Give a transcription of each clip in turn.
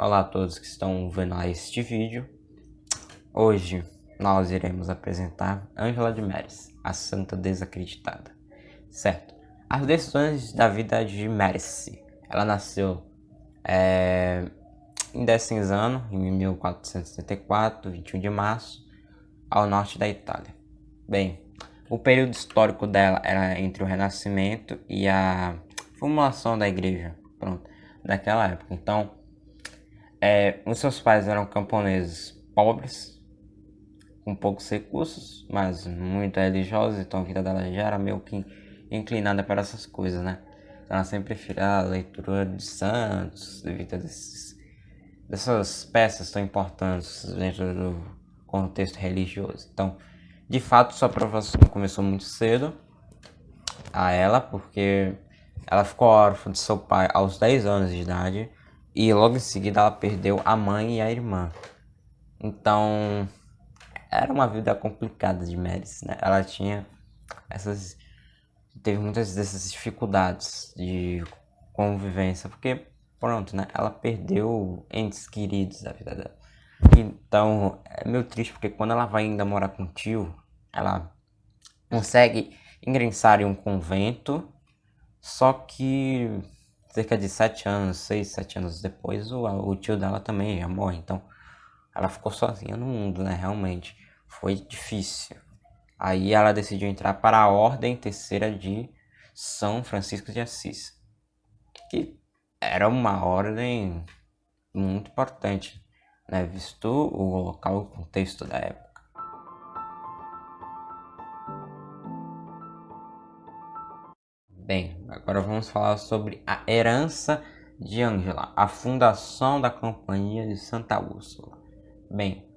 Olá a todos que estão vendo este vídeo. Hoje nós iremos apresentar Ângela de Meris, a santa desacreditada. Certo, as decisões da vida de Médici. Ela nasceu em Desenzano, em 1474, 21 de março, ao norte da Itália. Bem, o período histórico dela era entre o Renascimento e a formulação da igreja, daquela época. Então, os seus pais eram camponeses pobres, com poucos recursos, mas muito religiosos, então a vida dela já era meio que inclinada para essas coisas, né? Ela sempre preferia a leitura de santos, devido a dessas peças tão importantes dentro do contexto religioso. Então, de fato, sua aprovação começou muito cedo a ela, porque ela ficou órfã de seu pai aos 10 anos de idade e logo em seguida ela perdeu a mãe e a irmã. Então, era uma vida complicada de Médici, né? Ela teve muitas dessas dificuldades de convivência, porque pronto, né? Ela perdeu entes queridos da vida dela. Então, é meio triste porque quando ela vai ainda morar com o tio, ela consegue ingressar em um convento, só que cerca de 7 anos, 6, 7 anos depois, o tio dela também já morre. Então, ela ficou sozinha no mundo, né? Realmente foi difícil. Aí ela decidiu entrar para a Ordem Terceira de São Francisco de Assis, que era uma ordem muito importante, né? Visto o local e o contexto da época. Bem, agora vamos falar sobre a herança de Ângela, a fundação da Companhia de Santa Úrsula. Bem,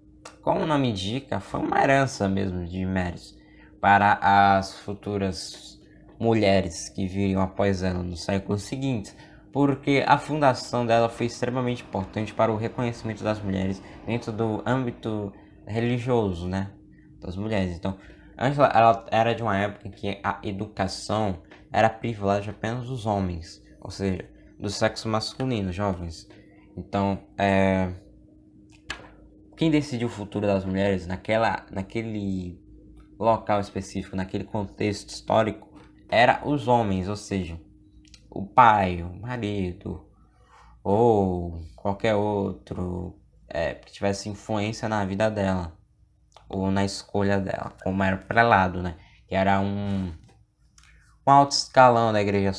como o nome indica, foi uma herança mesmo de Médici para as futuras mulheres que viriam após ela no século seguinte, porque a fundação dela foi extremamente importante para o reconhecimento das mulheres dentro do âmbito religioso, né, das mulheres. Então, Ângela, ela era de uma época em que a educação era privilégio apenas dos homens, ou seja, do sexo masculino, jovens. Então, quem decidiu o futuro das mulheres naquele local específico, naquele contexto histórico, era os homens, ou seja, o pai, o marido, ou qualquer outro que tivesse influência na vida dela, ou na escolha dela, como era o prelado, né? Que era um alto escalão da igreja,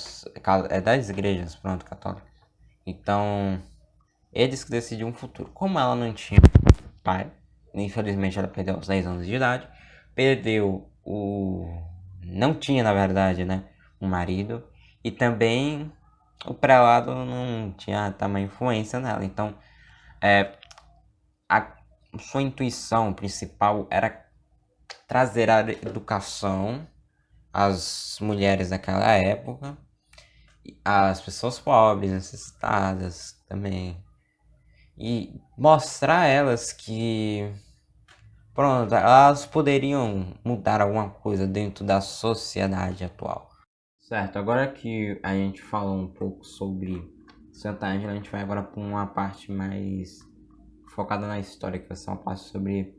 das igrejas, católicas. Então, eles que decidiam o futuro. Como ela não tinha pai, infelizmente ela perdeu aos 10 anos de idade, perdeu o... não tinha na verdade, né, um marido, e também o prelado não tinha tamanha influência nela. Então, a sua intuição principal era trazer a educação às mulheres daquela época, às pessoas pobres, necessitadas também, e mostrar a elas que elas poderiam mudar alguma coisa dentro da sociedade atual. Certo, agora que a gente falou um pouco sobre Santa Ângela, a gente vai agora para uma parte mais focada na história, que vai ser uma parte sobre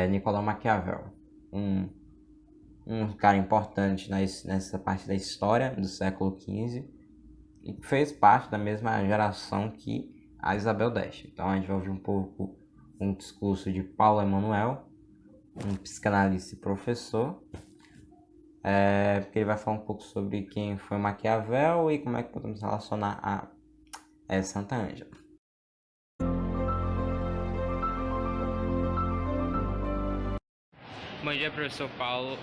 Nicolau Maquiavel, um cara importante nessa parte da história do século XV e fez parte da mesma geração que a Isabel d'Este. Então a gente vai ouvir um pouco um discurso de Paulo Emanuel, um psicanalista e professor, porque ele vai falar um pouco sobre quem foi Maquiavel e como é que podemos relacionar a Santa Ângela. Bom dia, professor Paulo.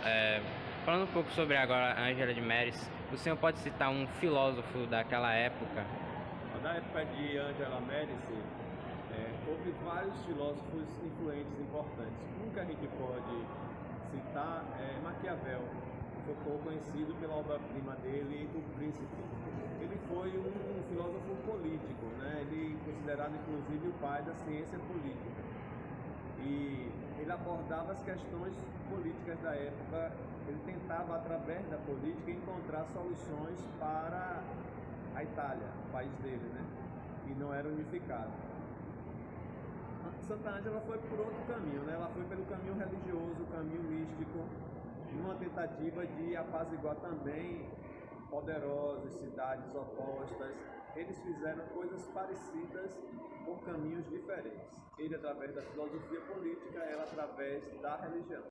Falando um pouco sobre agora a Ângela de Meris, o senhor pode citar um filósofo daquela época? Na época de Ângela Médici, houve vários filósofos influentes importantes. Um que a gente pode citar é Maquiavel, que ficou conhecido pela obra-prima dele, O Príncipe. Ele foi um filósofo político, né? Ele é considerado inclusive o pai da ciência política. E ele abordava as questões políticas da época, ele tentava, através da política, encontrar soluções para a Itália, o país dele, né? e não era unificado. Santa Ângela foi por outro caminho, né? Ela foi pelo caminho religioso, o caminho místico, numa tentativa de apaziguar também poderosas cidades opostas. Eles fizeram coisas parecidas por caminhos diferentes. Ele através da filosofia política, ela através da religião.